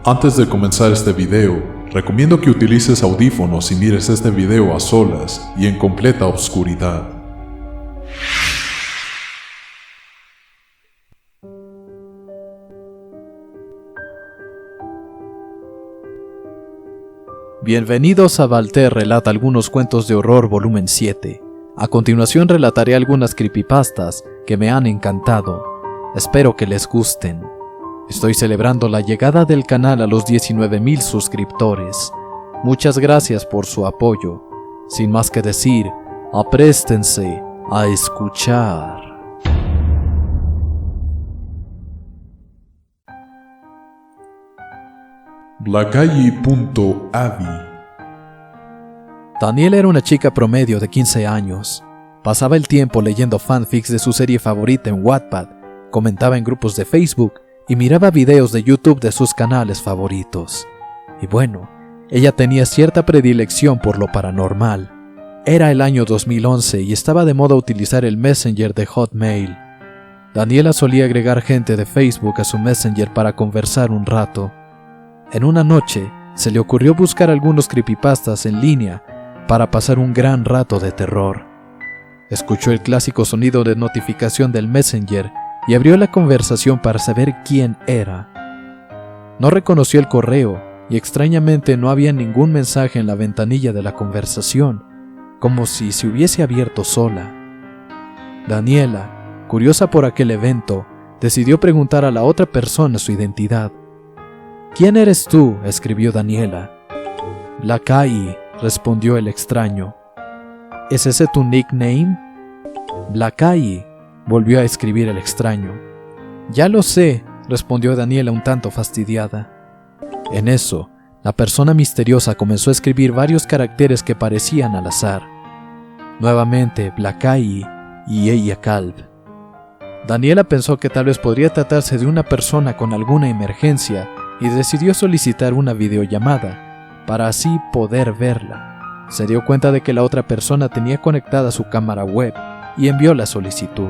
Antes de comenzar este video, recomiendo que utilices audífonos y mires este video a solas y en completa oscuridad. Bienvenidos a Valter relata algunos cuentos de horror volumen 7. A continuación relataré algunas creepypastas que me han encantado. Espero que les gusten. Estoy celebrando la llegada del canal a los 19,000 suscriptores. Muchas gracias por su apoyo. Sin más que decir, apréstense a escuchar. Blackayi.avi. Daniela era una chica promedio de 15 años. Pasaba el tiempo leyendo fanfics de su serie favorita en Wattpad, comentaba en grupos de Facebook y miraba videos de YouTube de sus canales favoritos. Y bueno, ella tenía cierta predilección por lo paranormal. Era el año 2011 y estaba de moda utilizar el Messenger de Hotmail. Daniela solía agregar gente de Facebook a su Messenger para conversar un rato. En una noche, se le ocurrió buscar algunos creepypastas en línea para pasar un gran rato de terror. Escuchó el clásico sonido de notificación del Messenger y abrió la conversación para saber quién era. No reconoció el correo y extrañamente no había ningún mensaje en la ventanilla de la conversación, como si se hubiese abierto sola. Daniela, curiosa por aquel evento, decidió preguntar a la otra persona su identidad. «¿Quién eres tú?», escribió Daniela. «Blackayi», respondió el extraño. «¿Es ese tu nickname?». «Blackayi», volvió a escribir el extraño. «Ya lo sé», respondió Daniela un tanto fastidiada. En eso, la persona misteriosa comenzó a escribir varios caracteres que parecían al azar. Nuevamente, Blackayi y ella Calv. Daniela pensó que tal vez podría tratarse de una persona con alguna emergencia y decidió solicitar una videollamada para así poder verla. Se dio cuenta de que la otra persona tenía conectada su cámara web y envió la solicitud.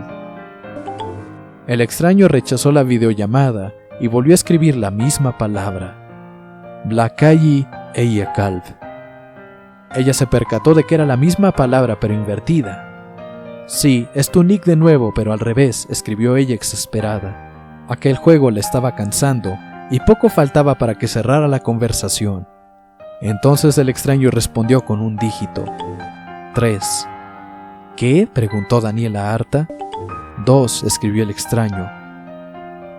El extraño rechazó la videollamada y volvió a escribir la misma palabra. Blackayi ella Calv. Ella se percató de que era la misma palabra pero invertida. «Sí, es tu nick de nuevo, pero al revés», escribió ella exasperada. Aquel juego le estaba cansando y poco faltaba para que cerrara la conversación. Entonces el extraño respondió con un dígito. 3. «¿Qué?», preguntó Daniela harta. 2, escribió el extraño.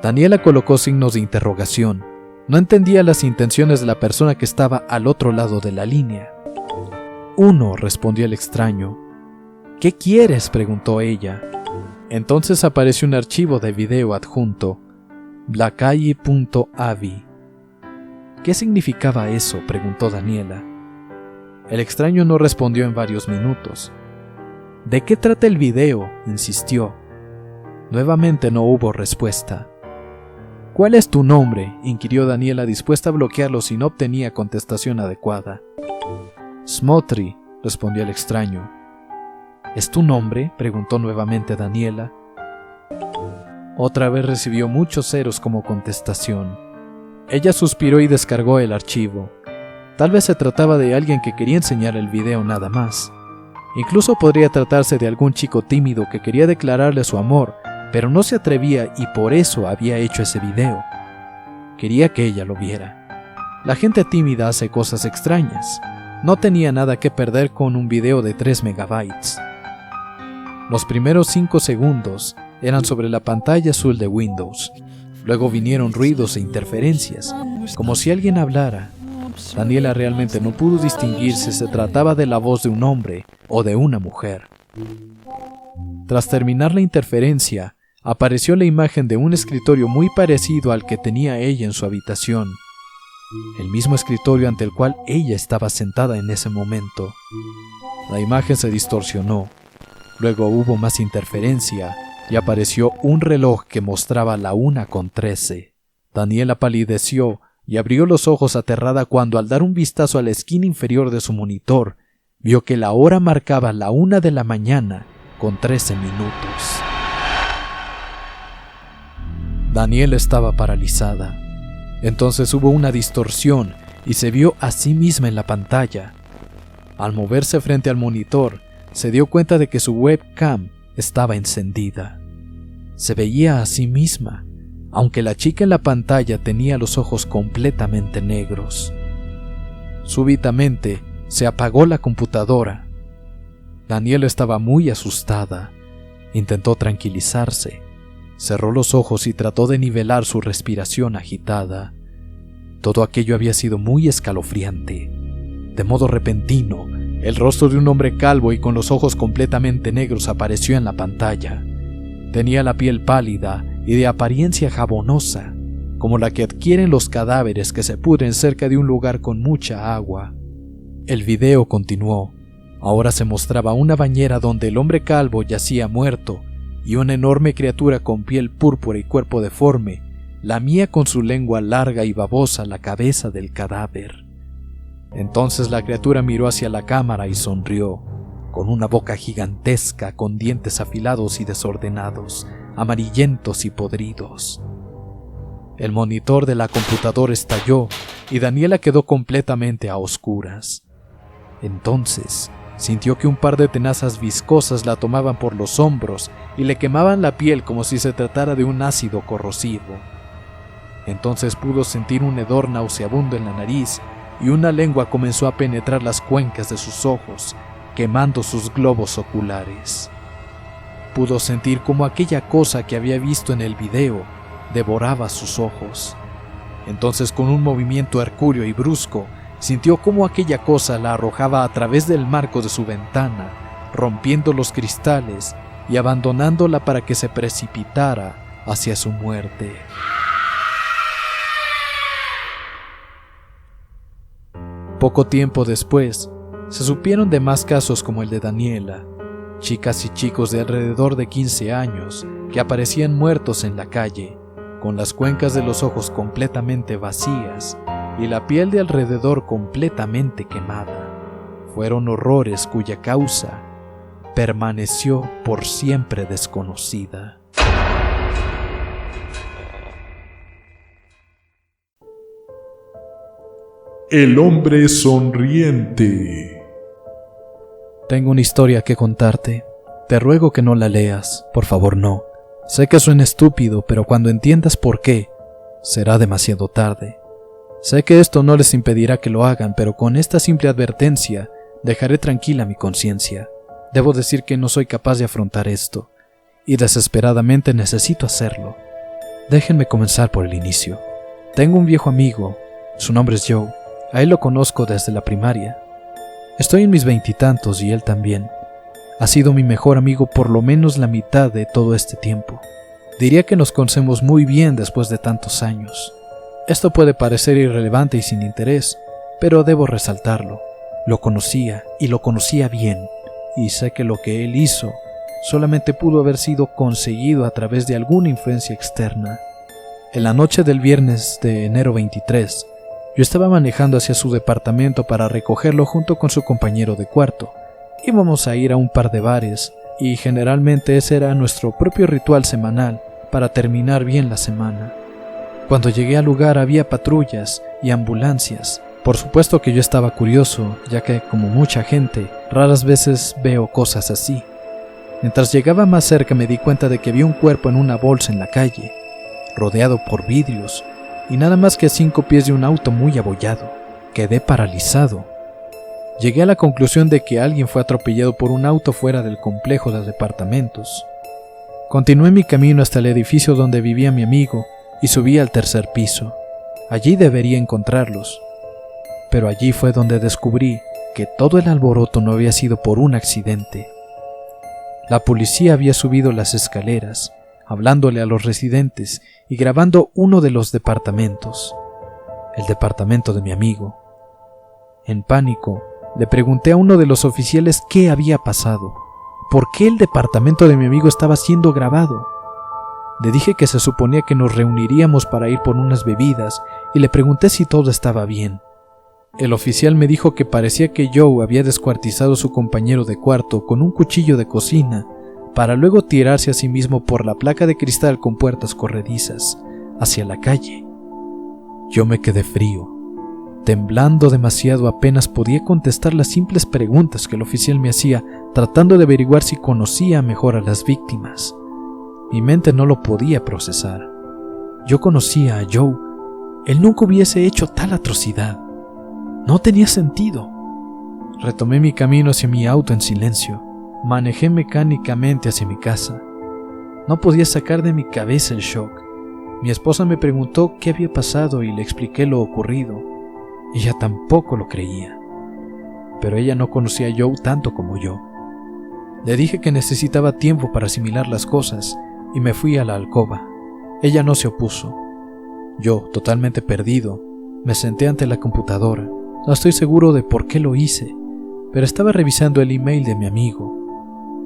Daniela colocó signos de interrogación. No entendía las intenciones de la persona que estaba al otro lado de la línea. 1, respondió el extraño. «¿Qué quieres?», preguntó ella. Entonces apareció un archivo de video adjunto. Blackayi.avi. «¿Qué significaba eso?», preguntó Daniela. El extraño no respondió en varios minutos. «¿De qué trata el video?», insistió. Nuevamente no hubo respuesta. «¿Cuál es tu nombre?», inquirió Daniela, dispuesta a bloquearlo si no obtenía contestación adecuada. «Smotri», respondió el extraño. «¿Es tu nombre?», preguntó nuevamente Daniela. Otra vez recibió muchos ceros como contestación. Ella suspiró y descargó el archivo. Tal vez se trataba de alguien que quería enseñar el video nada más. Incluso podría tratarse de algún chico tímido que quería declararle su amor, pero no se atrevía y por eso había hecho ese video. Quería que ella lo viera. La gente tímida hace cosas extrañas. No tenía nada que perder con un video de 3 megabytes. Los primeros 5 segundos eran sobre la pantalla azul de Windows. Luego vinieron ruidos e interferencias, como si alguien hablara. Daniela realmente no pudo distinguir si se trataba de la voz de un hombre o de una mujer. Tras terminar la interferencia, apareció la imagen de un escritorio muy parecido al que tenía ella en su habitación. El mismo escritorio ante el cual ella estaba sentada en ese momento. La imagen se distorsionó. Luego hubo más interferencia y apareció un reloj que mostraba la 1:13. Daniela palideció y abrió los ojos aterrada cuando, al dar un vistazo a la esquina inferior de su monitor, vio que la hora marcaba la 1 de la mañana con 13 minutos. Daniela estaba paralizada. Entonces hubo una distorsión y se vio a sí misma en la pantalla. Al moverse frente al monitor, se dio cuenta de que su webcam estaba encendida. Se veía a sí misma, aunque la chica en la pantalla tenía los ojos completamente negros. Súbitamente se apagó la computadora. Daniela estaba muy asustada. Intentó tranquilizarse. Cerró los ojos y trató de nivelar su respiración agitada. Todo aquello había sido muy escalofriante. De modo repentino, el rostro de un hombre calvo y con los ojos completamente negros apareció en la pantalla. Tenía la piel pálida y de apariencia jabonosa, como la que adquieren los cadáveres que se pudren cerca de un lugar con mucha agua. El video continuó. Ahora se mostraba una bañera donde el hombre calvo yacía muerto y una enorme criatura con piel púrpura y cuerpo deforme lamía con su lengua larga y babosa la cabeza del cadáver. Entonces la criatura miró hacia la cámara y sonrió, con una boca gigantesca con dientes afilados y desordenados, amarillentos y podridos. El monitor de la computadora estalló y Daniela quedó completamente a oscuras. Entonces sintió que un par de tenazas viscosas la tomaban por los hombros y le quemaban la piel como si se tratara de un ácido corrosivo. Entonces pudo sentir un hedor nauseabundo en la nariz y una lengua comenzó a penetrar las cuencas de sus ojos, quemando sus globos oculares. Pudo sentir cómo aquella cosa que había visto en el video devoraba sus ojos. Entonces, con un movimiento hercúleo y brusco, sintió cómo aquella cosa la arrojaba a través del marco de su ventana, rompiendo los cristales y abandonándola para que se precipitara hacia su muerte. Poco tiempo después, se supieron de más casos como el de Daniela, chicas y chicos de alrededor de 15 años que aparecían muertos en la calle, con las cuencas de los ojos completamente vacías y la piel de alrededor completamente quemada. Fueron horrores cuya causa permaneció por siempre desconocida. El hombre sonriente. Tengo una historia que contarte. Te ruego que no la leas, por favor no. Sé que suena estúpido, pero cuando entiendas por qué, será demasiado tarde. Sé que esto no les impedirá que lo hagan, pero con esta simple advertencia dejaré tranquila mi conciencia. Debo decir que no soy capaz de afrontar esto, y desesperadamente necesito hacerlo. Déjenme comenzar por el inicio. Tengo un viejo amigo, su nombre es Joe. A él lo conozco desde la primaria. Estoy en mis 20 y tantos y él también. Ha sido mi mejor amigo por lo menos la mitad de todo este tiempo. Diría que nos conocemos muy bien después de tantos años. Esto puede parecer irrelevante y sin interés, pero debo resaltarlo. Lo conocía y lo conocía bien, y sé que lo que él hizo solamente pudo haber sido conseguido a través de alguna influencia externa. En la noche del viernes de enero 23, yo estaba manejando hacia su departamento para recogerlo junto con su compañero de cuarto. Íbamos a ir a un par de bares, y generalmente ese era nuestro propio ritual semanal para terminar bien la semana. Cuando llegué al lugar había patrullas y ambulancias. Por supuesto que yo estaba curioso, ya que, como mucha gente, raras veces veo cosas así. Mientras llegaba más cerca me di cuenta de que había un cuerpo en una bolsa en la calle, rodeado por vidrios, y nada más que a 5 pies de un auto muy abollado. Quedé paralizado. Llegué a la conclusión de que alguien fue atropellado por un auto fuera del complejo de departamentos. Continué mi camino hasta el edificio donde vivía mi amigo y subí al 3er piso. Allí debería encontrarlos. Pero allí fue donde descubrí que todo el alboroto no había sido por un accidente. La policía había subido las escaleras, hablándole a los residentes y grabando uno de los departamentos, el departamento de mi amigo. En pánico, le pregunté a uno de los oficiales qué había pasado, por qué el departamento de mi amigo estaba siendo grabado. Le dije que se suponía que nos reuniríamos para ir por unas bebidas y le pregunté si todo estaba bien. El oficial me dijo que parecía que Joe había descuartizado a su compañero de cuarto con un cuchillo de cocina para luego tirarse a sí mismo por la placa de cristal con puertas corredizas hacia la calle. Yo me quedé frío. Temblando demasiado, apenas podía contestar las simples preguntas que el oficial me hacía, tratando de averiguar si conocía mejor a las víctimas. Mi mente no lo podía procesar. Yo conocía a Joe. Él nunca hubiese hecho tal atrocidad. No tenía sentido. Retomé mi camino hacia mi auto en silencio. Manejé mecánicamente hacia mi casa. No podía sacar de mi cabeza el shock. Mi esposa me preguntó qué había pasado y le expliqué lo ocurrido. Ella tampoco lo creía. Pero ella no conocía a Joe tanto como yo. Le dije que necesitaba tiempo para asimilar las cosas y me fui a la alcoba. Ella no se opuso. Yo, totalmente perdido, me senté ante la computadora. No estoy seguro de por qué lo hice, pero estaba revisando el email de mi amigo.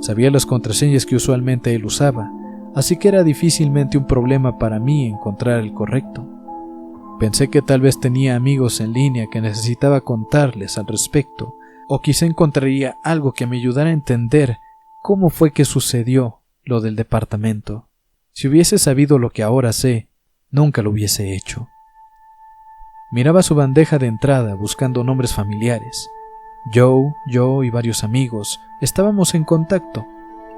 Sabía las contraseñas que usualmente él usaba, así que era difícilmente un problema para mí encontrar el correcto. Pensé que tal vez tenía amigos en línea que necesitaba contarles al respecto, o quizá encontraría algo que me ayudara a entender cómo fue que sucedió lo del departamento. Si hubiese sabido lo que ahora sé, nunca lo hubiese hecho. Miraba su bandeja de entrada buscando nombres familiares. Joe, yo y varios amigos estábamos en contacto,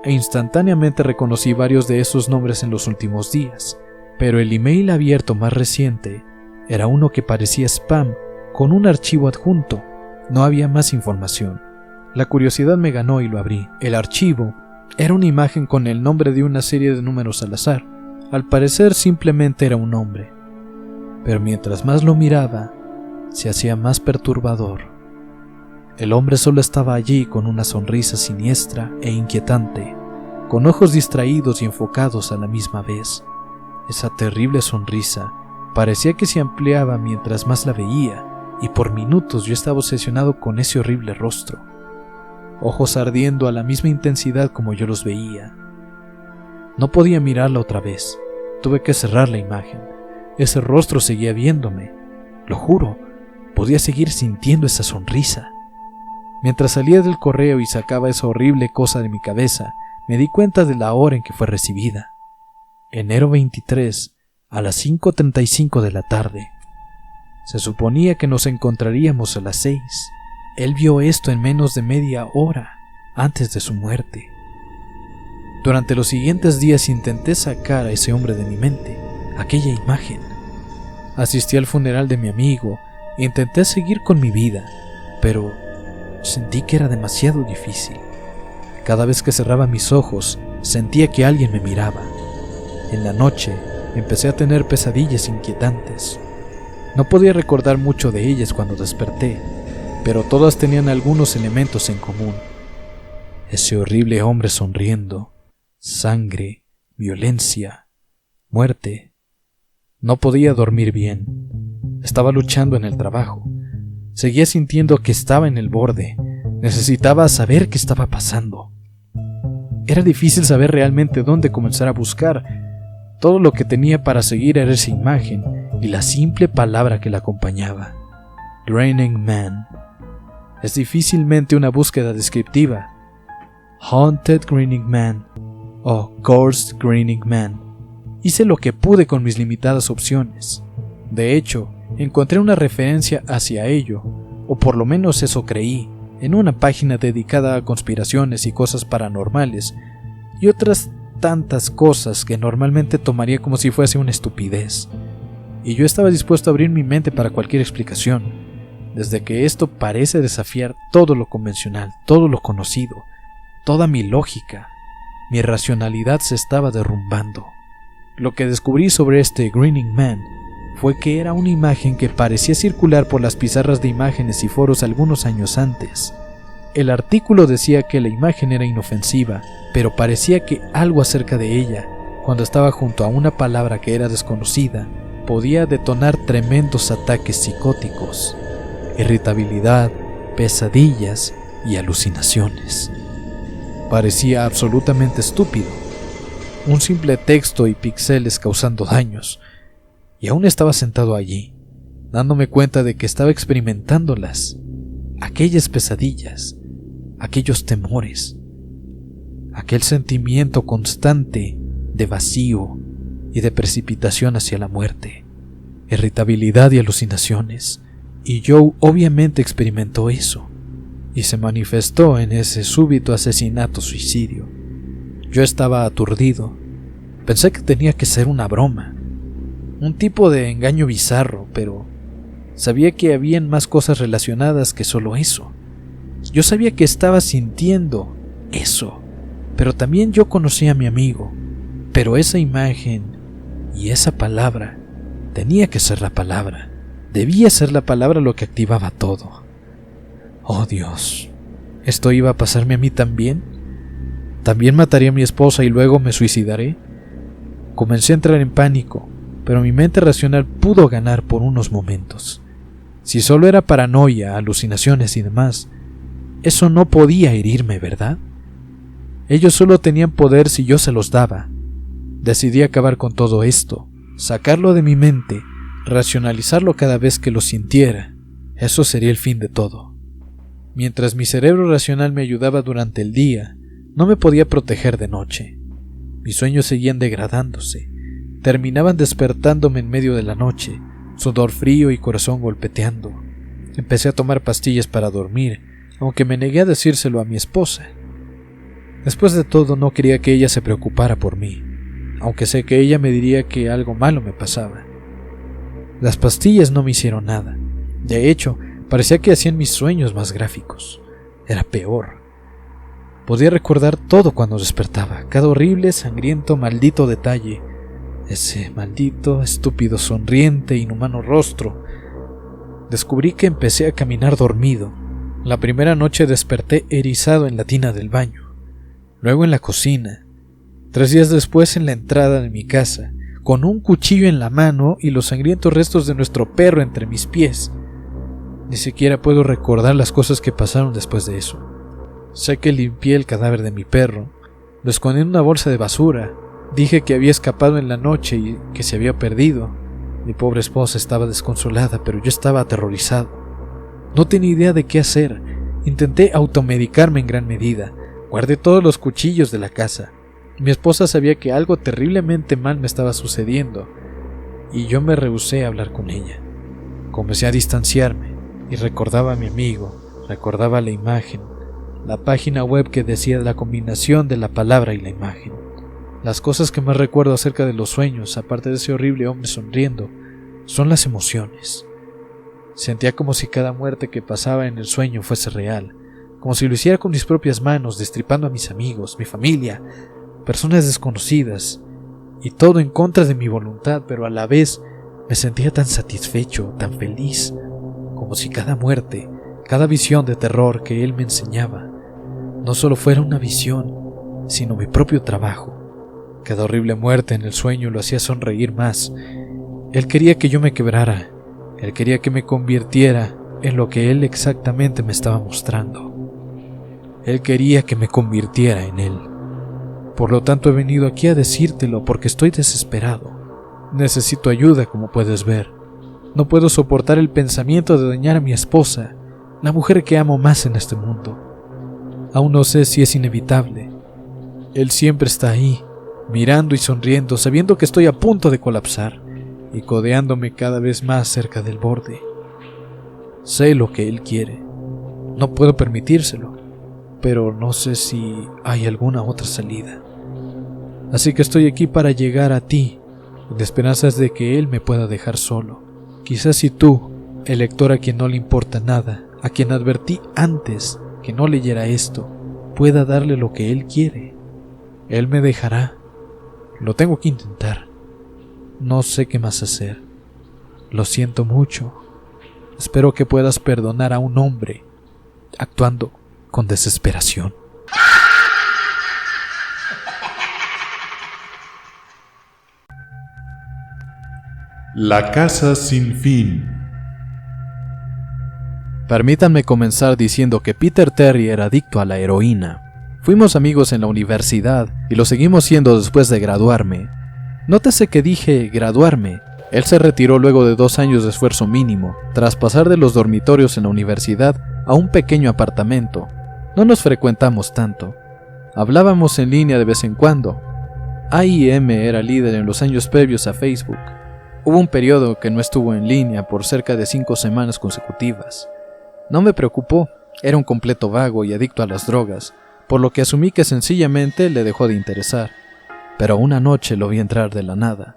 e instantáneamente reconocí varios de esos nombres en los últimos días, pero el email abierto más reciente era uno que parecía spam con un archivo adjunto. No había más información. La curiosidad me ganó y lo abrí. El archivo era una imagen con el nombre de una serie de números al azar. Al parecer simplemente era un nombre. Pero mientras más lo miraba, se hacía más perturbador. El hombre solo estaba allí con una sonrisa siniestra e inquietante, con ojos distraídos y enfocados a la misma vez. Esa terrible sonrisa parecía que se ampliaba mientras más la veía, y por minutos yo estaba obsesionado con ese horrible rostro. Ojos ardiendo a la misma intensidad como yo los veía. No podía mirarla otra vez. Tuve que cerrar la imagen. Ese rostro seguía viéndome. Lo juro, podía seguir sintiendo esa sonrisa. Mientras salía del correo y sacaba esa horrible cosa de mi cabeza, me di cuenta de la hora en que fue recibida. Enero 23, a las 5:35 de la tarde. Se suponía que nos encontraríamos a las 6. Él vio esto en menos de media hora antes de su muerte. Durante los siguientes días intenté sacar a ese hombre de mi mente, aquella imagen. Asistí al funeral de mi amigo e intenté seguir con mi vida, pero sentí que era demasiado difícil. Cada vez que cerraba mis ojos, sentía que alguien me miraba. En la noche, empecé a tener pesadillas inquietantes. No podía recordar mucho de ellas cuando desperté, pero todas tenían algunos elementos en común. Ese horrible hombre sonriendo, sangre, violencia, muerte. No podía dormir bien. Estaba luchando en el trabajo. Seguía sintiendo que estaba en el borde. Necesitaba saber qué estaba pasando. Era difícil saber realmente dónde comenzar a buscar. Todo lo que tenía para seguir era esa imagen y la simple palabra que la acompañaba. Grinning Man. Es difícilmente una búsqueda descriptiva. Haunted Grinning Man o Ghost Grinning Man. Hice lo que pude con mis limitadas opciones. De hecho, encontré una referencia hacia ello, o por lo menos eso creí, en una página dedicada a conspiraciones y cosas paranormales, y otras tantas cosas que normalmente tomaría como si fuese una estupidez. Y yo estaba dispuesto a abrir mi mente para cualquier explicación, desde que esto parece desafiar todo lo convencional, todo lo conocido, toda mi lógica. Mi racionalidad se estaba derrumbando. Lo que descubrí sobre este Grinning Man fue que era una imagen que parecía circular por las pizarras de imágenes y foros algunos años antes. El artículo decía que la imagen era inofensiva, pero parecía que algo acerca de ella, cuando estaba junto a una palabra que era desconocida, podía detonar tremendos ataques psicóticos, irritabilidad, pesadillas y alucinaciones. Parecía absolutamente estúpido. Un simple texto y píxeles causando daños. Y aún estaba sentado allí, dándome cuenta de que estaba experimentándolas. Aquellas pesadillas, aquellos temores, aquel sentimiento constante de vacío y de precipitación hacia la muerte. irritabilidad y alucinaciones, y Joe obviamente experimentó eso, y se manifestó en ese súbito asesinato-suicidio. Yo estaba aturdido. Pensé que tenía que ser una broma, un tipo de engaño bizarro, pero sabía que habían más cosas relacionadas que solo eso. Yo sabía que estaba sintiendo eso, pero también yo conocía a mi amigo, pero esa imagen y esa palabra tenía que ser la palabra, debía ser la palabra lo que activaba todo. Oh Dios, ¿esto iba a pasarme a mí también? ¿También mataría a mi esposa y luego me suicidaré? Comencé a entrar en pánico, pero mi mente racional pudo ganar por unos momentos. Si solo era paranoia, alucinaciones y demás, eso no podía herirme, ¿verdad? Ellos solo tenían poder si yo se los daba. Decidí acabar con todo esto, sacarlo de mi mente, racionalizarlo cada vez que lo sintiera. Eso sería el fin de todo. Mientras mi cerebro racional me ayudaba durante el día, no me podía proteger de noche. Mis sueños seguían degradándose. Terminaban despertándome en medio de la noche, sudor frío y corazón golpeteando. Empecé a tomar pastillas para dormir, aunque me negué a decírselo a mi esposa. Después de todo, no quería que ella se preocupara por mí, aunque sé que ella me diría que algo malo me pasaba. Las pastillas no me hicieron nada. De hecho, parecía que hacían mis sueños más gráficos. Era peor. Podía recordar todo cuando despertaba, cada horrible, sangriento, maldito detalle. Ese maldito, estúpido, sonriente, inhumano rostro. Descubrí que empecé a caminar dormido. La primera noche desperté erizado en la tina del baño, luego en la cocina, 3 días después en la entrada de mi casa, con un cuchillo en la mano y los sangrientos restos de nuestro perro entre mis pies. Ni siquiera puedo recordar las cosas que pasaron después de eso. Sé que limpié el cadáver de mi perro, lo escondí en una bolsa de basura, dije que había escapado en la noche y que se había perdido. Mi pobre esposa estaba desconsolada, pero yo estaba aterrorizado. No tenía idea de qué hacer. Intenté automedicarme en gran medida. Guardé todos los cuchillos de la casa. Mi esposa sabía que algo terriblemente mal me estaba sucediendo, y yo me rehusé a hablar con ella. Comencé a distanciarme, y recordaba a mi amigo, recordaba la imagen, la página web que decía la combinación de la palabra y la imagen. Las cosas que más recuerdo acerca de los sueños, aparte de ese horrible hombre sonriendo, son las emociones. Sentía como si cada muerte que pasaba en el sueño fuese real, como si lo hiciera con mis propias manos, destripando a mis amigos, mi familia, personas desconocidas, y todo en contra de mi voluntad, pero a la vez me sentía tan satisfecho, tan feliz, como si cada muerte, cada visión de terror que él me enseñaba, no solo fuera una visión, sino mi propio trabajo. Cada horrible muerte en el sueño lo hacía sonreír más. Él quería que yo me quebrara, él quería que me convirtiera en lo que él exactamente me estaba mostrando. Él quería que me convirtiera en él. Por lo tanto he venido aquí a decírtelo porque estoy desesperado. Necesito ayuda, como puedes ver. No puedo soportar el pensamiento de dañar a mi esposa, la mujer que amo más en este mundo. Aún no sé si es inevitable. Él siempre está ahí, mirando y sonriendo, sabiendo que estoy a punto de colapsar y codeándome cada vez más cerca del borde. Sé lo que él quiere. No puedo permitírselo, pero no sé si hay alguna otra salida. Así que estoy aquí para llegar a ti, con esperanzas de que él me pueda dejar solo. Quizás si tú, el lector a quien no le importa nada, a quien advertí antes que no leyera esto, pueda darle lo que él quiere. Él me dejará. Lo tengo que intentar. No sé qué más hacer. Lo siento mucho. Espero que puedas perdonar a un hombre actuando con desesperación. La casa sin fin. Permítanme comenzar diciendo que Peter Terry era adicto a la heroína. Fuimos amigos en la universidad y lo seguimos siendo después de graduarme. Nótese que dije graduarme. Él se retiró luego de 2 años de esfuerzo mínimo, tras pasar de los dormitorios en la universidad a un pequeño apartamento. No nos frecuentamos tanto. Hablábamos en línea de vez en cuando. AIM era líder en los años previos a Facebook. Hubo un periodo que no estuvo en línea por cerca de 5 semanas consecutivas. No me preocupó, era un completo vago y adicto a las drogas, por lo que asumí que sencillamente le dejó de interesar. Pero una noche lo vi entrar de la nada.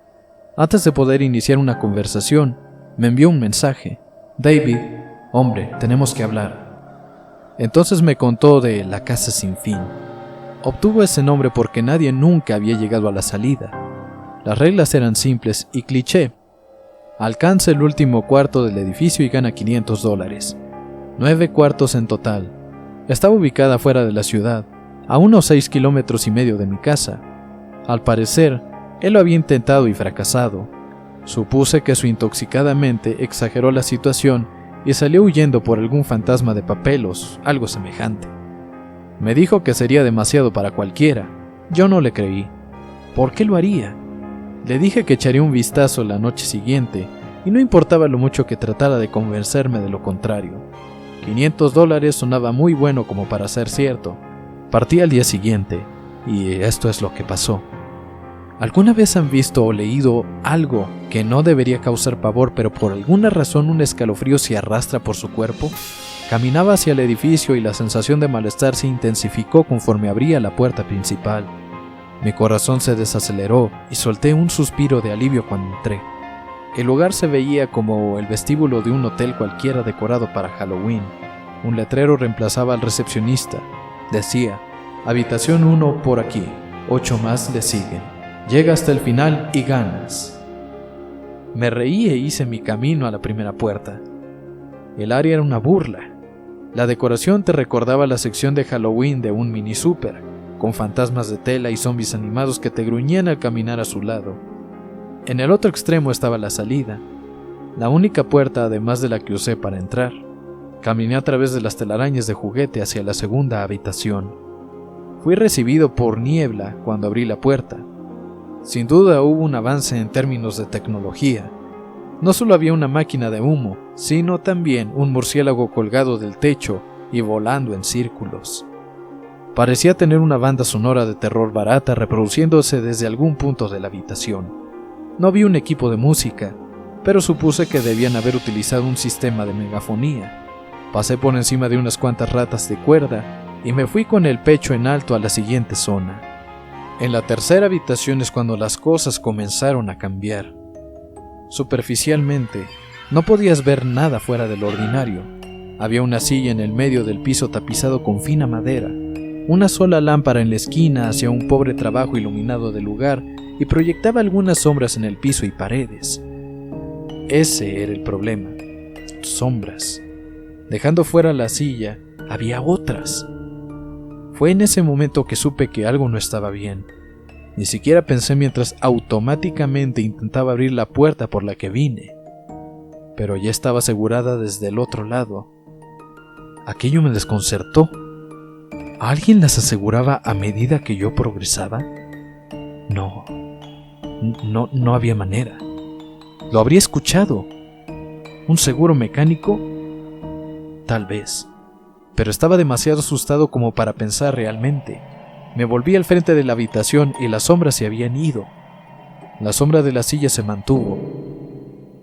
Antes de poder iniciar una conversación, me envió un mensaje. David, hombre, tenemos que hablar. Entonces me contó de La Casa Sin Fin. Obtuvo ese nombre porque nadie nunca había llegado a la salida. Las reglas eran simples y cliché. Alcanza el último cuarto del edificio y gana $500. 9 cuartos en total. Estaba ubicada fuera de la ciudad, a unos 6,5 kilómetros de mi casa. Al parecer, él lo había intentado y fracasado. Supuse que su intoxicada mente exageró la situación y salió huyendo por algún fantasma de papelos, algo semejante. Me dijo que sería demasiado para cualquiera. Yo no le creí. ¿Por qué lo haría? Le dije que echaría un vistazo la noche siguiente y no importaba lo mucho que tratara de convencerme de lo contrario. $500 sonaba muy bueno como para ser cierto. Partí al día siguiente y esto es lo que pasó. ¿Alguna vez han visto o leído algo que no debería causar pavor, pero por alguna razón un escalofrío se arrastra por su cuerpo? Caminaba hacia el edificio y la sensación de malestar se intensificó conforme abría la puerta principal. Mi corazón se desaceleró y solté un suspiro de alivio cuando entré. El lugar se veía como el vestíbulo de un hotel cualquiera decorado para Halloween. Un letrero reemplazaba al recepcionista. Decía, habitación 1 por aquí, 8 más le siguen. Llega hasta el final y ganas. Me reí e hice mi camino a la primera puerta. El área era una burla. La decoración te recordaba la sección de Halloween de un mini súper, con fantasmas de tela y zombies animados que te gruñían al caminar a su lado. En el otro extremo estaba la salida, la única puerta además de la que usé para entrar. Caminé a través de las telarañas de juguete hacia la segunda habitación. Fui recibido por niebla cuando abrí la puerta. Sin duda hubo un avance en términos de tecnología. No solo había una máquina de humo, sino también un murciélago colgado del techo y volando en círculos. Parecía tener una banda sonora de terror barata reproduciéndose desde algún punto de la habitación. No vi un equipo de música, pero supuse que debían haber utilizado un sistema de megafonía. Pasé por encima de unas cuantas ratas de cuerda y me fui con el pecho en alto a la siguiente zona. En la tercera habitación es cuando las cosas comenzaron a cambiar. Superficialmente, no podías ver nada fuera de lo ordinario. Había una silla en el medio del piso tapizado con fina madera, una sola lámpara en la esquina hacia un pobre trabajo iluminado del lugar y proyectaba algunas sombras en el piso y paredes. Ese era el problema, sombras. Dejando fuera la silla, había otras. Fue en ese momento que supe que algo no estaba bien. Ni siquiera pensé mientras automáticamente intentaba abrir la puerta por la que vine. Pero ya estaba asegurada desde el otro lado. Aquello me desconcertó. ¿Alguien las aseguraba a medida que yo progresaba? No había manera. Lo habría escuchado. ¿Un seguro mecánico? Tal vez. Pero estaba demasiado asustado como para pensar realmente. Me volví al frente de la habitación y las sombras se habían ido. La sombra de la silla se mantuvo.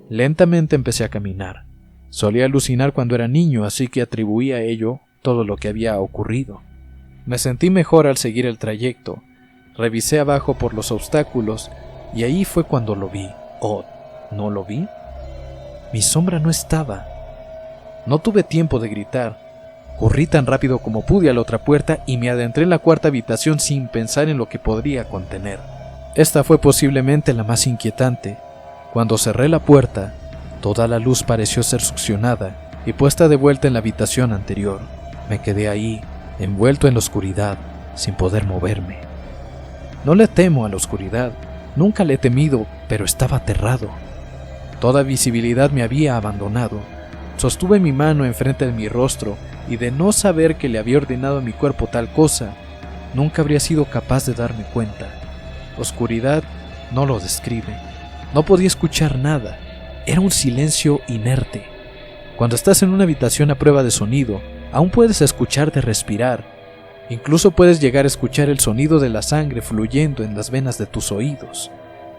Lentamente empecé a caminar. Solía alucinar cuando era niño, así que atribuía a ello todo lo que había ocurrido. Me sentí mejor al seguir el trayecto. Revisé abajo por los obstáculos y ahí fue cuando lo vi. ¿Oh, no lo vi? Mi sombra no estaba. No tuve tiempo de gritar. Corrí tan rápido como pude a la otra puerta y me adentré en la cuarta habitación sin pensar en lo que podría contener. Esta fue posiblemente la más inquietante. Cuando cerré la puerta, toda la luz pareció ser succionada y puesta de vuelta en la habitación anterior. Me quedé ahí, envuelto en la oscuridad, sin poder moverme. No le temo a la oscuridad, nunca le he temido, pero estaba aterrado. Toda visibilidad me había abandonado. Sostuve mi mano enfrente de mi rostro y de no saber que le había ordenado a mi cuerpo tal cosa, nunca habría sido capaz de darme cuenta. Oscuridad no lo describe. No podía escuchar nada. Era un silencio inerte. Cuando estás en una habitación a prueba de sonido, aún puedes escucharte respirar. Incluso puedes llegar a escuchar el sonido de la sangre fluyendo en las venas de tus oídos.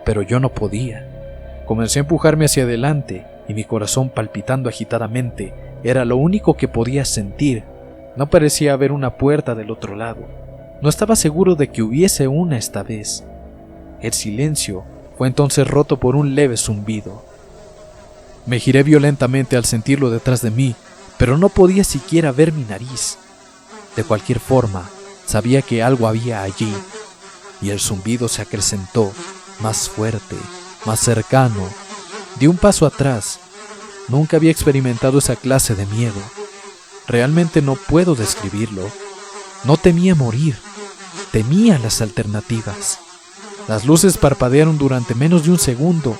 Pero yo no podía. Comencé a empujarme hacia adelante y mi corazón palpitando agitadamente era lo único que podía sentir. No parecía haber una puerta del otro lado. No estaba seguro de que hubiese una esta vez. El silencio fue entonces roto por un leve zumbido. Me giré violentamente al sentirlo detrás de mí, pero no podía siquiera ver mi nariz. De cualquier forma, sabía que algo había allí, y el zumbido se acrecentó, más fuerte, más cercano. Di un paso atrás. Nunca había experimentado esa clase de miedo. Realmente no puedo describirlo. No temía morir, temía las alternativas. Las luces parpadearon durante menos de un segundo.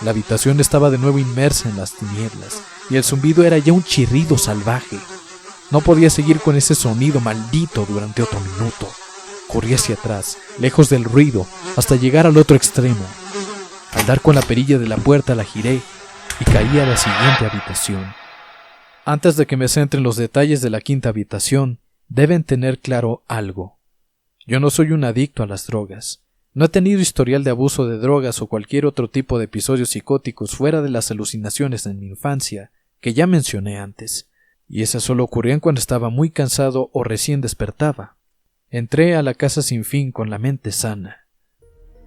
La habitación estaba de nuevo inmersa en las tinieblas, y el zumbido era ya un chirrido salvaje. No podía seguir con ese sonido maldito durante otro minuto. Corrí hacia atrás, lejos del ruido, hasta llegar al otro extremo. Al dar con la perilla de la puerta la giré y caí a la siguiente habitación. Antes de que me centre en los detalles de la quinta habitación, deben tener claro algo. Yo no soy un adicto a las drogas. No he tenido historial de abuso de drogas o cualquier otro tipo de episodios psicóticos fuera de las alucinaciones en mi infancia, que ya mencioné antes, y esas solo ocurrían cuando estaba muy cansado o recién despertaba. Entré a la casa sin fin con la mente sana.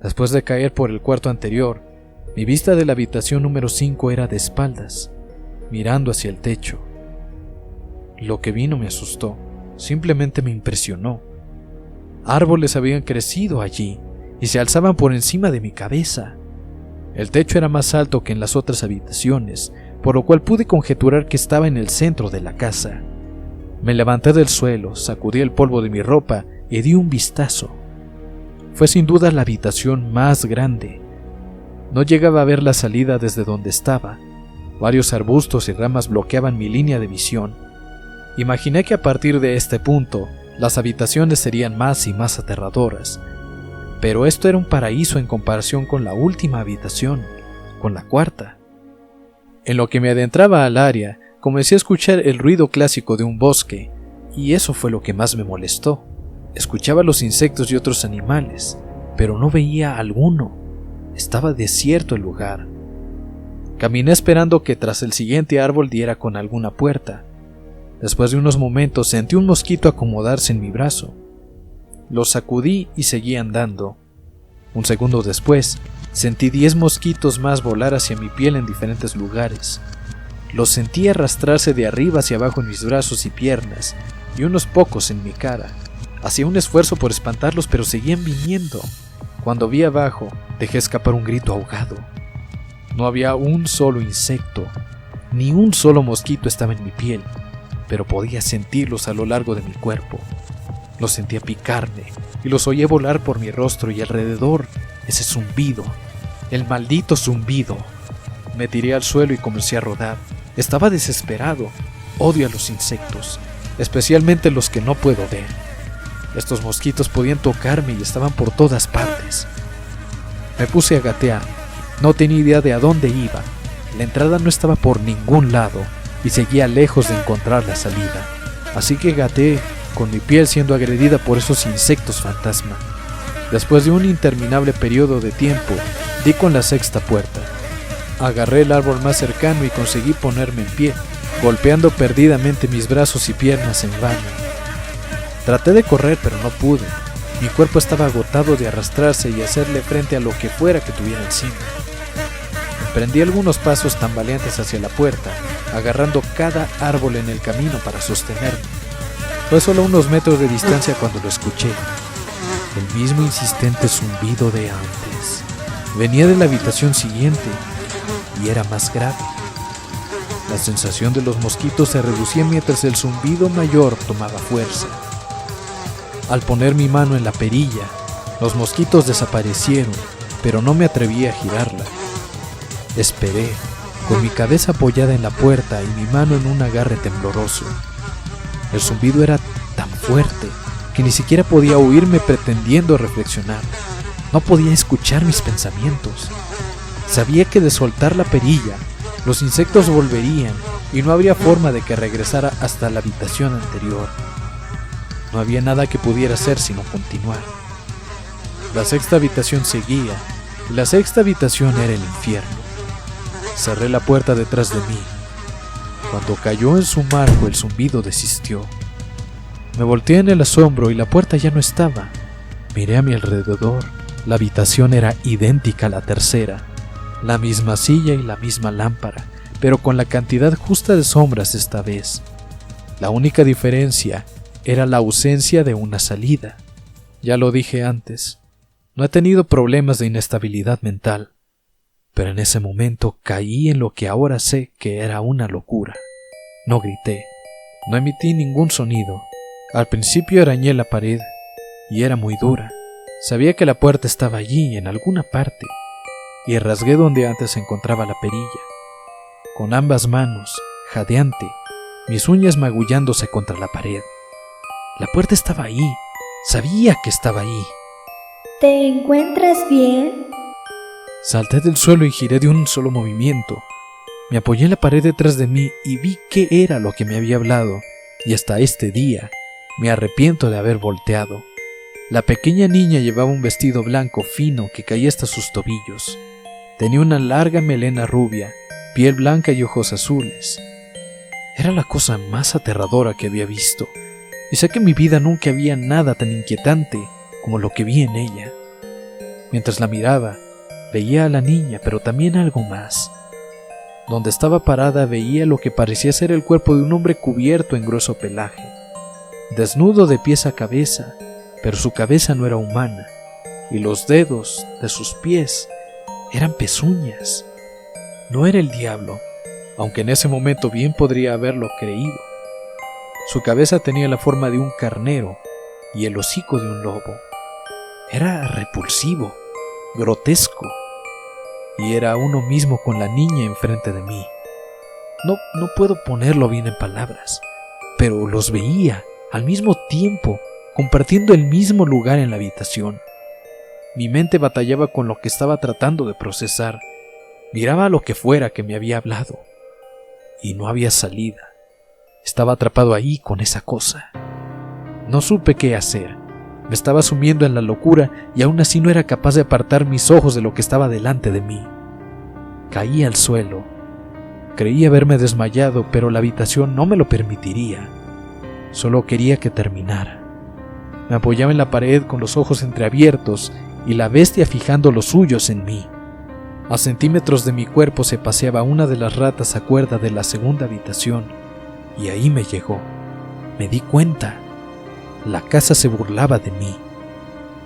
Después de caer por el cuarto anterior, mi vista de la habitación número 5 era de espaldas, mirando hacia el techo. Lo que vi no me asustó, simplemente me impresionó. Árboles habían crecido allí y se alzaban por encima de mi cabeza. El techo era más alto que en las otras habitaciones, por lo cual pude conjeturar que estaba en el centro de la casa. Me levanté del suelo, sacudí el polvo de mi ropa y di un vistazo. Fue sin duda la habitación más grande. No llegaba a ver la salida desde donde estaba. Varios arbustos y ramas bloqueaban mi línea de visión. Imaginé que a partir de este punto, las habitaciones serían más y más aterradoras. Pero esto era un paraíso en comparación con la última habitación, con la cuarta. En lo que me adentraba al área, comencé a escuchar el ruido clásico de un bosque, y eso fue lo que más me molestó. Escuchaba los insectos y otros animales, pero no veía alguno. Estaba desierto el lugar. Caminé esperando que tras el siguiente árbol diera con alguna puerta. Después de unos momentos sentí un mosquito acomodarse en mi brazo. Lo sacudí y seguí andando. Un segundo después, sentí 10 mosquitos más volar hacia mi piel en diferentes lugares. Los sentí arrastrarse de arriba hacia abajo en mis brazos y piernas, y unos pocos en mi cara. Hacía un esfuerzo por espantarlos, pero seguían viniendo. Cuando vi abajo, dejé escapar un grito ahogado. No había un solo insecto, ni un solo mosquito estaba en mi piel, pero podía sentirlos a lo largo de mi cuerpo. Los sentía picarme y los oía volar por mi rostro y alrededor. Ese zumbido, el maldito zumbido. Me tiré al suelo y comencé a rodar. Estaba desesperado. Odio a los insectos, especialmente los que no puedo ver. Estos mosquitos podían tocarme y estaban por todas partes. Me puse a gatear. No tenía idea de a dónde iba. La entrada no estaba por ningún lado y seguía lejos de encontrar la salida. Así que gateé, con mi piel siendo agredida por esos insectos fantasma. Después de un interminable periodo de tiempo, di con la sexta puerta. Agarré el árbol más cercano y conseguí ponerme en pie, golpeando perdidamente mis brazos y piernas en vano. Traté de correr, pero no pude. Mi cuerpo estaba agotado de arrastrarse y hacerle frente a lo que fuera que tuviera encima. Emprendí algunos pasos tambaleantes hacia la puerta, agarrando cada árbol en el camino para sostenerme. Fue solo unos metros de distancia cuando lo escuché. El mismo insistente zumbido de antes. Venía de la habitación siguiente y era más grave. La sensación de los mosquitos se reducía mientras el zumbido mayor tomaba fuerza. Al poner mi mano en la perilla, los mosquitos desaparecieron, pero no me atreví a girarla. Esperé, con mi cabeza apoyada en la puerta y mi mano en un agarre tembloroso. El zumbido era tan fuerte que ni siquiera podía oírme pretendiendo reflexionar. No podía escuchar mis pensamientos. Sabía que de soltar la perilla, los insectos volverían y no habría forma de que regresara hasta la habitación anterior. No había nada que pudiera hacer sino continuar. La sexta habitación seguía, y la sexta habitación era el infierno. Cerré la puerta detrás de mí. Cuando cayó en su marco, el zumbido desistió. Me volteé en el asombro y la puerta ya no estaba. Miré a mi alrededor. La habitación era idéntica a la tercera. La misma silla y la misma lámpara, pero con la cantidad justa de sombras esta vez. La única diferencia era la ausencia de una salida. Ya lo dije antes, no he tenido problemas de inestabilidad mental, pero en ese momento caí en lo que ahora sé que era una locura. No grité, no emití ningún sonido. Al principio arañé la pared, y era muy dura. Sabía que la puerta estaba allí, en alguna parte, y rasgué donde antes se encontraba la perilla. Con ambas manos, jadeante, mis uñas magullándose contra la pared. La puerta estaba ahí, sabía que estaba ahí. ¿Te encuentras bien? Salté del suelo y giré de un solo movimiento. Me apoyé en la pared detrás de mí y vi qué era lo que me había hablado, y hasta este día me arrepiento de haber volteado. La pequeña niña llevaba un vestido blanco fino que caía hasta sus tobillos. Tenía una larga melena rubia, piel blanca y ojos azules. Era la cosa más aterradora que había visto, y sé que en mi vida nunca había nada tan inquietante como lo que vi en ella. Mientras la miraba, veía a la niña, pero también algo más. Donde estaba parada veía lo que parecía ser el cuerpo de un hombre cubierto en grueso pelaje, desnudo de pies a cabeza, pero su cabeza no era humana, y los dedos de sus pies eran pezuñas. No era el diablo, aunque en ese momento bien podría haberlo creído. Su cabeza tenía la forma de un carnero y el hocico de un lobo. Era repulsivo, grotesco, y era uno mismo con la niña enfrente de mí. No puedo ponerlo bien en palabras, pero los veía al mismo tiempo, compartiendo el mismo lugar en la habitación. Mi mente batallaba con lo que estaba tratando de procesar. Miraba a lo que fuera que me había hablado, y no había salida. Estaba atrapado ahí con esa cosa. No supe qué hacer. Me estaba sumiendo en la locura y aún así no era capaz de apartar mis ojos de lo que estaba delante de mí. Caí al suelo. Creí haberme desmayado, pero la habitación no me lo permitiría. Solo quería que terminara. Me apoyaba en la pared con los ojos entreabiertos y la bestia fijando los suyos en mí. A centímetros de mi cuerpo se paseaba una de las ratas a cuerda de la segunda habitación, y ahí me llegó. Me di cuenta. La casa se burlaba de mí.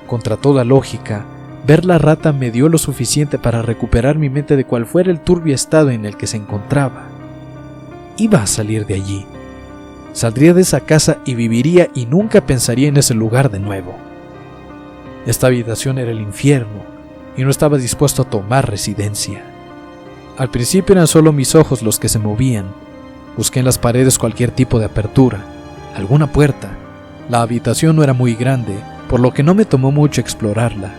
Contra toda lógica, ver la rata me dio lo suficiente para recuperar mi mente de cuál fuera el turbio estado en el que se encontraba. Iba a salir de allí. Saldría de esa casa y viviría y nunca pensaría en ese lugar de nuevo. Esta habitación era el infierno y no estaba dispuesto a tomar residencia. Al principio eran solo mis ojos los que se movían. Busqué en las paredes cualquier tipo de apertura, alguna puerta. La habitación no era muy grande, por lo que no me tomó mucho explorarla.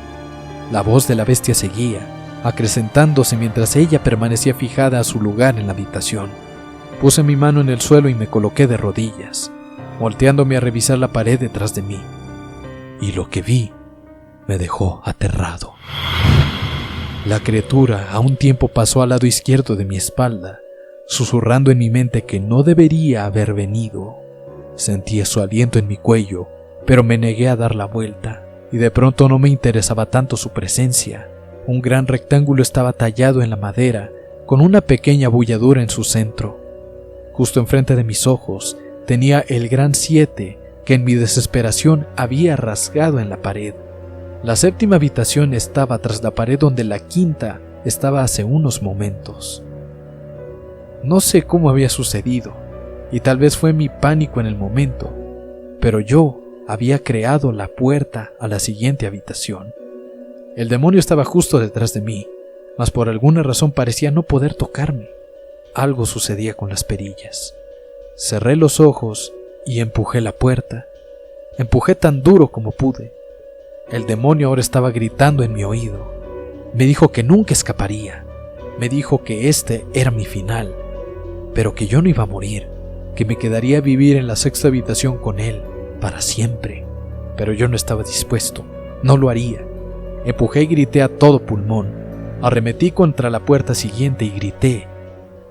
La voz de la bestia seguía, acrecentándose mientras ella permanecía fijada a su lugar en la habitación. Puse mi mano en el suelo y me coloqué de rodillas, volteándome a revisar la pared detrás de mí. Y lo que vi me dejó aterrado. La criatura a un tiempo pasó al lado izquierdo de mi espalda, susurrando en mi mente que no debería haber venido. Sentía su aliento en mi cuello, pero me negué a dar la vuelta, y de pronto no me interesaba tanto su presencia. Un gran rectángulo estaba tallado en la madera, con una pequeña abulladura en su centro. Justo enfrente de mis ojos tenía el gran 7 que en mi desesperación había rasgado en la pared. La séptima habitación estaba tras la pared donde la quinta estaba hace unos momentos. No sé cómo había sucedido, y tal vez fue mi pánico en el momento, pero yo había creado la puerta a la siguiente habitación. El demonio estaba justo detrás de mí, mas por alguna razón parecía no poder tocarme. Algo sucedía con las perillas. Cerré los ojos y empujé la puerta. Empujé tan duro como pude. El demonio ahora estaba gritando en mi oído. Me dijo que nunca escaparía. Me dijo que este era mi final, pero que yo no iba a morir, que me quedaría a vivir en la sexta habitación con él para siempre. Pero yo no estaba dispuesto. No lo haría. Empujé y grité a todo pulmón. Arremetí contra la puerta siguiente y grité,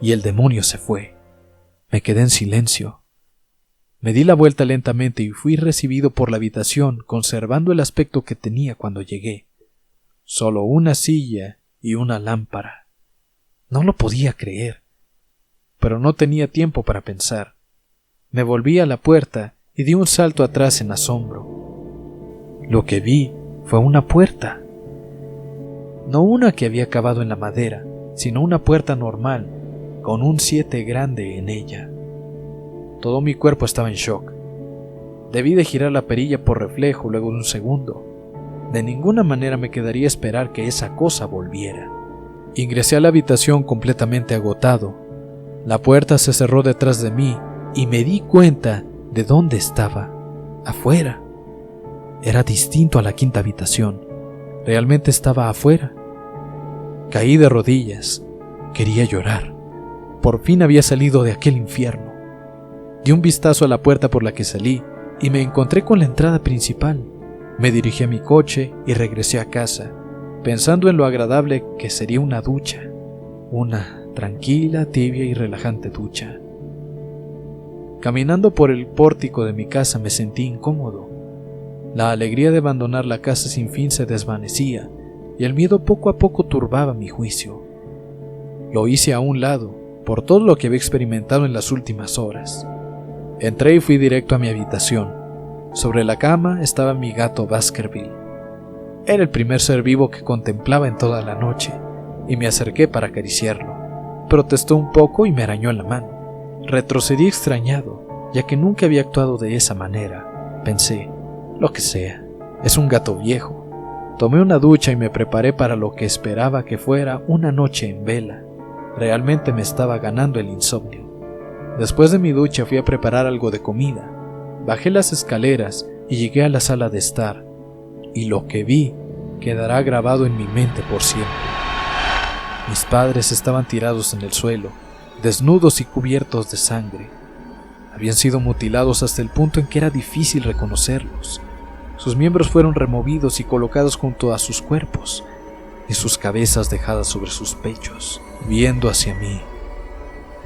y el demonio se fue. Me quedé en silencio. Me di la vuelta lentamente y fui recibido por la habitación, conservando el aspecto que tenía cuando llegué. Solo una silla y una lámpara. No lo podía creer, pero no tenía tiempo para pensar. Me volví a la puerta y di un salto atrás en asombro. Lo que vi fue una puerta. No una que había cavado en la madera, sino una puerta normal, con un 7 grande en ella. Todo mi cuerpo estaba en shock. Debí de girar la perilla por reflejo luego de un segundo. De ninguna manera me quedaría a esperar que esa cosa volviera. Ingresé a la habitación completamente agotado. La puerta se cerró detrás de mí y me di cuenta de dónde estaba. Afuera. Era distinto a la quinta habitación. Realmente estaba afuera. Caí de rodillas. Quería llorar. Por fin había salido de aquel infierno. Di un vistazo a la puerta por la que salí y me encontré con la entrada principal. Me dirigí a mi coche y regresé a casa, pensando en lo agradable que sería una ducha. Una tranquila, tibia y relajante ducha. Caminando por el pórtico de mi casa me sentí incómodo. La alegría de abandonar la casa sin fin se desvanecía y el miedo poco a poco turbaba mi juicio. Lo hice a un lado, por todo lo que había experimentado en las últimas horas. Entré y fui directo a mi habitación. Sobre la cama estaba mi gato Baskerville. Era el primer ser vivo que contemplaba en toda la noche, y me acerqué para acariciarlo. Protestó un poco y me arañó en la mano. Retrocedí extrañado, ya que nunca había actuado de esa manera. Pensé, lo que sea, es un gato viejo. Tomé una ducha y me preparé para lo que esperaba que fuera una noche en vela. Realmente me estaba ganando el insomnio. Después de mi ducha fui a preparar algo de comida. Bajé las escaleras y llegué a la sala de estar, y lo que vi quedará grabado en mi mente por siempre. Mis padres estaban tirados en el suelo, desnudos y cubiertos de sangre. Habían sido mutilados hasta el punto en que era difícil reconocerlos. Sus miembros fueron removidos y colocados junto a sus cuerpos, y sus cabezas dejadas sobre sus pechos, viendo hacia mí.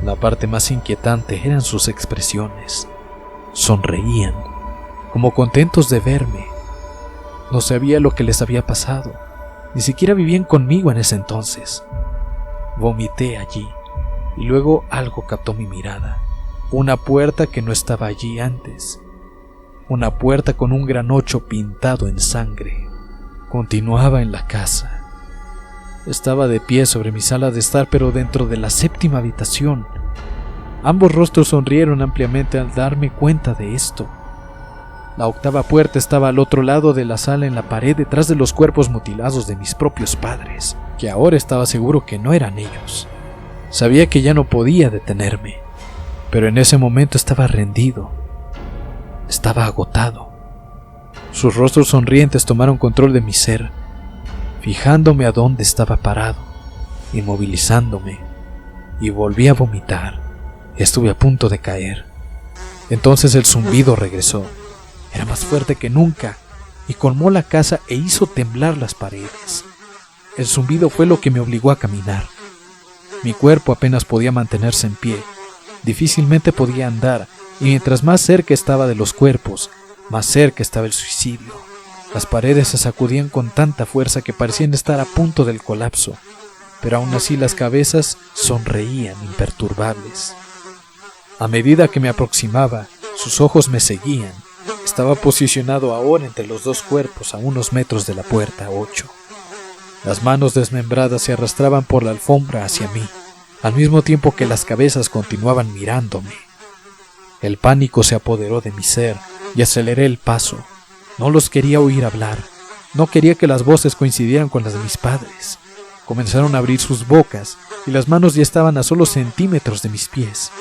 La parte más inquietante eran sus expresiones. Sonreían, como contentos de verme. No sabía lo que les había pasado, ni siquiera vivían conmigo en ese entonces. Vomité allí, y luego algo captó mi mirada. Una puerta que no estaba allí antes. Una puerta con un gran 8 pintado en sangre. Continuaba en la casa. Estaba de pie sobre mi sala de estar, pero dentro de la 7ª habitación. Ambos rostros sonrieron ampliamente al darme cuenta de esto. La 8ª puerta estaba al otro lado de la sala, en la pared, detrás de los cuerpos mutilados de mis propios padres, que ahora estaba seguro que no eran ellos. Sabía que ya no podía detenerme, pero en ese momento estaba rendido. Estaba agotado. Sus rostros sonrientes tomaron control de mi ser, fijándome a dónde estaba parado, inmovilizándome, y volví a vomitar. Estuve a punto de caer. Entonces el zumbido regresó. Era más fuerte que nunca y colmó la casa e hizo temblar las paredes. El zumbido fue lo que me obligó a caminar. Mi cuerpo apenas podía mantenerse en pie. Difícilmente podía andar, y mientras más cerca estaba de los cuerpos, más cerca estaba el suicidio. Las paredes se sacudían con tanta fuerza que parecían estar a punto del colapso, pero aún así las cabezas sonreían imperturbables. A medida que me aproximaba, sus ojos me seguían. Estaba posicionado ahora entre los dos cuerpos a unos metros de la puerta 8. Las manos desmembradas se arrastraban por la alfombra hacia mí, al mismo tiempo que las cabezas continuaban mirándome. El pánico se apoderó de mi ser y aceleré el paso. No los quería oír hablar. No quería que las voces coincidieran con las de mis padres. Comenzaron a abrir sus bocas y las manos ya estaban a solo centímetros de mis pies.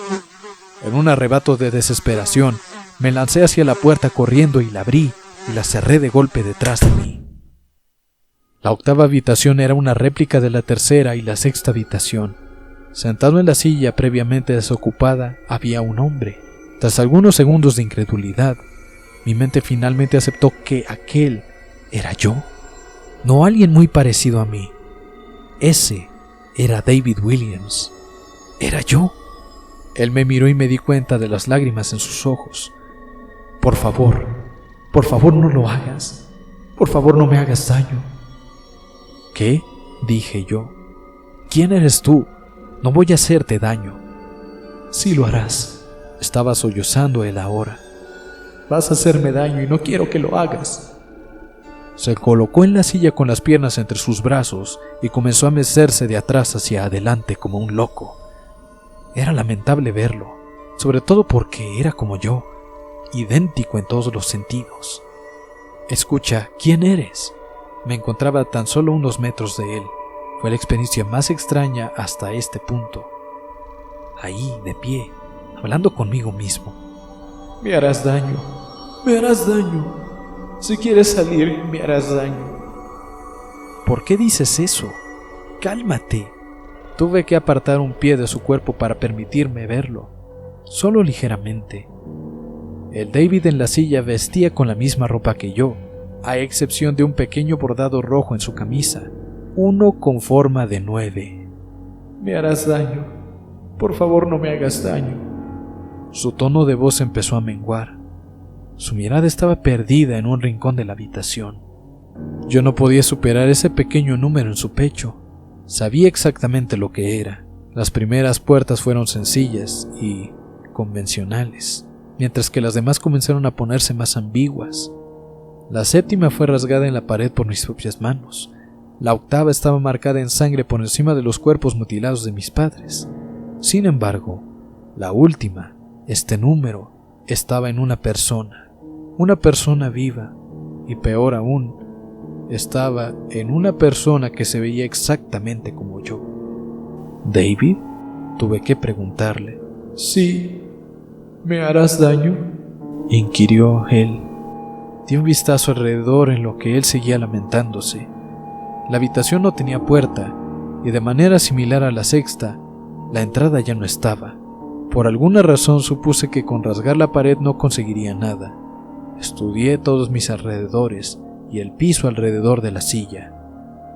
En un arrebato de desesperación, me lancé hacia la puerta corriendo y la abrí y la cerré de golpe detrás de mí. La 8ª habitación era una réplica de la 3ª y la 6ª habitación. Sentado en la silla previamente desocupada había un hombre. Tras algunos segundos de incredulidad, mi mente finalmente aceptó que aquel era yo, no alguien muy parecido a mí. Ese era David Williams. Era yo. Él me miró y me di cuenta de las lágrimas en sus ojos. Por favor no lo hagas. Por favor, no me hagas daño. ¿Qué? Dije yo. ¿Quién eres tú? No voy a hacerte daño. Sí lo harás. Estaba sollozando él ahora. Vas a hacerme daño y no quiero que lo hagas. Se colocó en la silla con las piernas entre sus brazos y comenzó a mecerse de atrás hacia adelante como un loco. Era lamentable verlo, sobre todo porque era como yo, idéntico en todos los sentidos. Escucha, ¿quién eres? Me encontraba a tan solo unos metros de él. Fue la experiencia más extraña hasta este punto. Ahí, de pie, hablando conmigo mismo. Me harás daño. Si quieres salir, me harás daño. ¿Por qué dices eso? Cálmate. Tuve que apartar un pie de su cuerpo para permitirme verlo, solo ligeramente. El David en la silla vestía con la misma ropa que yo, a excepción de un pequeño bordado rojo en su camisa, uno con forma de 9. Me harás daño. Por favor, no me hagas daño. Su tono de voz empezó a menguar. Su mirada estaba perdida en un rincón de la habitación. Yo no podía superar ese pequeño número en su pecho. Sabía exactamente lo que era. Las primeras puertas fueron sencillas y convencionales, mientras que las demás comenzaron a ponerse más ambiguas. La séptima fue rasgada en la pared por mis propias manos. La octava estaba marcada en sangre por encima de los cuerpos mutilados de mis padres. Sin embargo, la última, este número, estaba en una persona viva, y peor aún, estaba en una persona que se veía exactamente como yo. ¿David? Tuve que preguntarle. Sí, ¿me harás daño?, inquirió él. Di un vistazo alrededor en lo que él seguía lamentándose. La habitación no tenía puerta, y de manera similar a la sexta, la entrada ya no estaba. Por alguna razón supuse que con rasgar la pared no conseguiría nada. Estudié todos mis alrededores y el piso alrededor de la silla,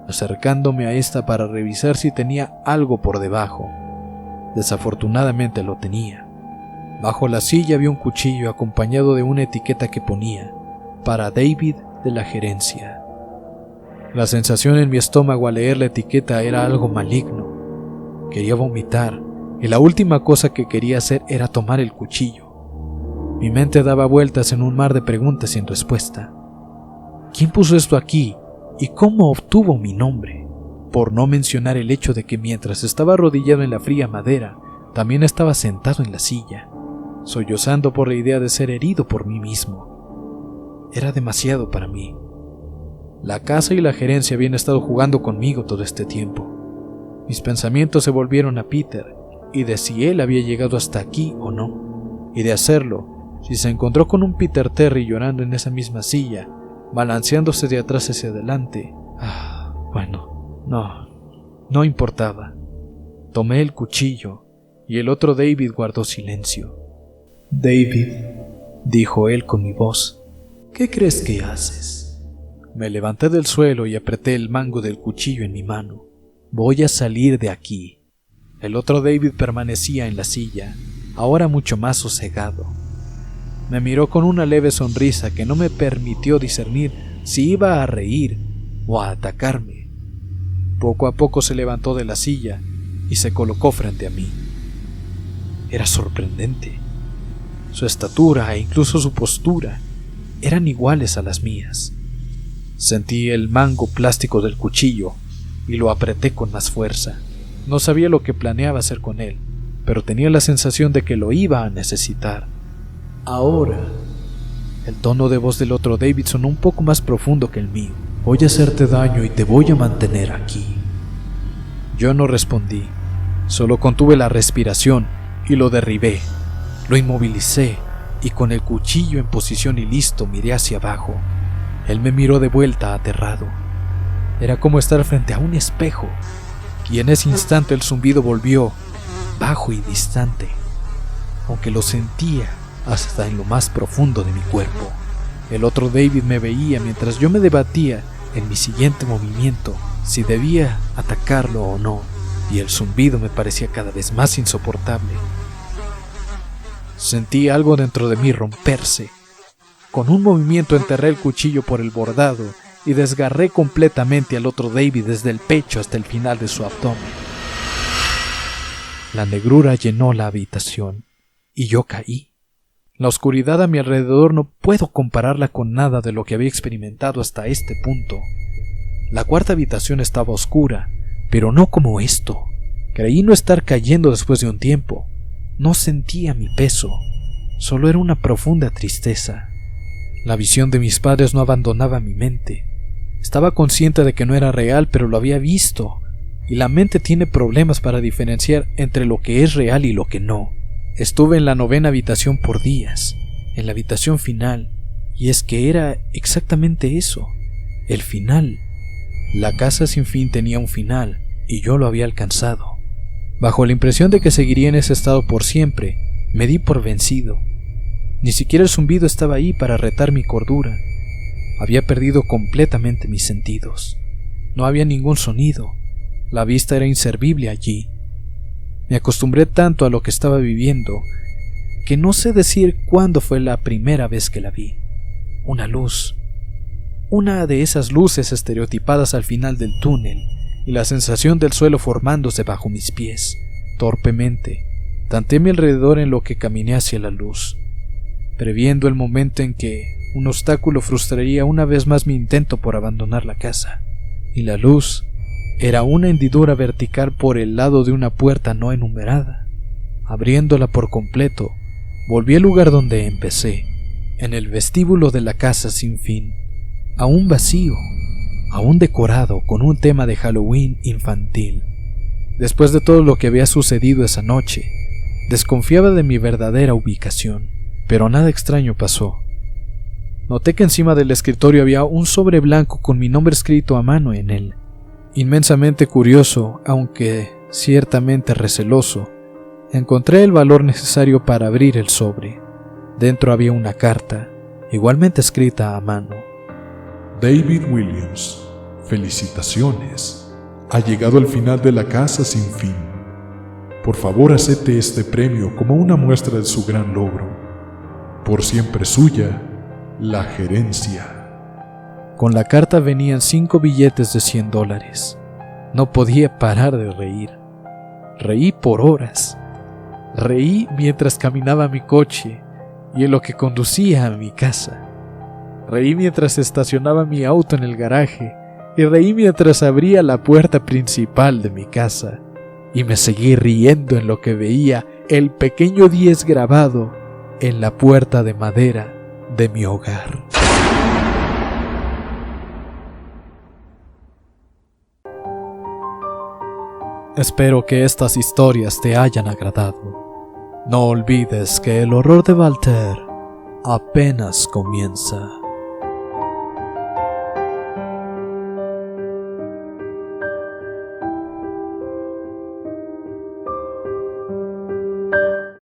acercándome a esta para revisar si tenía algo por debajo. Desafortunadamente lo tenía. Bajo la silla había un cuchillo acompañado de una etiqueta que ponía: para David de la gerencia. La sensación en mi estómago al leer la etiqueta era algo maligno. Quería vomitar, y la última cosa que quería hacer era tomar el cuchillo. Mi mente daba vueltas en un mar de preguntas sin respuesta. ¿Quién puso esto aquí? ¿Y cómo obtuvo mi nombre? Por no mencionar el hecho de que mientras estaba arrodillado en la fría madera, también estaba sentado en la silla, sollozando por la idea de ser herido por mí mismo. Era demasiado para mí. La casa y la gerencia habían estado jugando conmigo todo este tiempo. Mis pensamientos se volvieron a Peter, y de si él había llegado hasta aquí o no, y de hacerlo, si se encontró con un Peter Terry llorando en esa misma silla, balanceándose de atrás hacia adelante. Bueno, no importaba. Tomé el cuchillo y el otro David guardó silencio. David, dijo él con mi voz, ¿qué crees que haces? Me levanté del suelo y apreté el mango del cuchillo en mi mano. Voy a salir de aquí. El otro David permanecía en la silla, ahora mucho más sosegado. Me miró con una leve sonrisa que no me permitió discernir si iba a reír o a atacarme. Poco a poco se levantó de la silla y se colocó frente a mí. Era sorprendente. Su estatura e incluso su postura eran iguales a las mías. Sentí el mango plástico del cuchillo y lo apreté con más fuerza. No sabía lo que planeaba hacer con él, pero tenía la sensación de que lo iba a necesitar. Ahora, el tono de voz del otro David sonó un poco más profundo que el mío. Voy a hacerte daño y te voy a mantener aquí. Yo no respondí, solo contuve la respiración y lo derribé. Lo inmovilicé y con el cuchillo en posición y listo miré hacia abajo. Él me miró de vuelta aterrado. Era como estar frente a un espejo, y en ese instante el zumbido volvió, bajo y distante, aunque lo sentía hasta en lo más profundo de mi cuerpo. El otro David me veía mientras yo me debatía en mi siguiente movimiento, si debía atacarlo o no, y el zumbido me parecía cada vez más insoportable. Sentí algo dentro de mí romperse. Con un movimiento enterré el cuchillo por el bordado y desgarré completamente al otro David desde el pecho hasta el final de su abdomen. La negrura llenó la habitación y yo caí. La oscuridad a mi alrededor no puedo compararla con nada de lo que había experimentado hasta este punto. La cuarta habitación estaba oscura, pero no como esto. Creí no estar cayendo después de un tiempo. No sentía mi peso, solo era una profunda tristeza. La visión de mis padres no abandonaba mi mente. Estaba consciente de que no era real, pero lo había visto, y la mente tiene problemas para diferenciar entre lo que es real y lo que no. Estuve en la 9ª habitación por días, en la habitación final, y es que era exactamente eso, el final. La casa sin fin tenía un final, y yo lo había alcanzado. Bajo la impresión de que seguiría en ese estado por siempre, me di por vencido. Ni siquiera el zumbido estaba ahí para retar mi cordura. Había perdido completamente mis sentidos. No había ningún sonido. La vista era inservible allí. Me acostumbré tanto a lo que estaba viviendo que no sé decir cuándo fue la primera vez que la vi. Una luz. Una de esas luces estereotipadas al final del túnel y la sensación del suelo formándose bajo mis pies. Torpemente, tanteé mi alrededor en lo que caminé hacia la luz, previendo el momento en que un obstáculo frustraría una vez más mi intento por abandonar la casa. Y la luz era una hendidura vertical por el lado de una puerta no enumerada. Abriéndola por completo, volví al lugar donde empecé, en el vestíbulo de la casa sin fin, aún vacío, aún decorado con un tema de Halloween infantil. Después de todo lo que había sucedido esa noche, desconfiaba de mi verdadera ubicación, pero nada extraño pasó. Noté que encima del escritorio había un sobre blanco con mi nombre escrito a mano en él. Inmensamente curioso, aunque ciertamente receloso, encontré el valor necesario para abrir el sobre. Dentro había una carta, igualmente escrita a mano. David Williams, felicitaciones. Ha llegado al final de la casa sin fin. Por favor, acepte este premio como una muestra de su gran logro. Por siempre suya, la gerencia. Con la carta venían 5 billetes de $100. No podía parar de reír. Reí por horas. Reí mientras caminaba a mi coche y en lo que conducía a mi casa. Reí mientras estacionaba mi auto en el garaje y reí mientras abría la puerta principal de mi casa. Y me seguí riendo en lo que veía el pequeño 10 grabado en la puerta de madera de mi hogar. Espero que estas historias te hayan agradado. No olvides que el horror de Walter apenas comienza.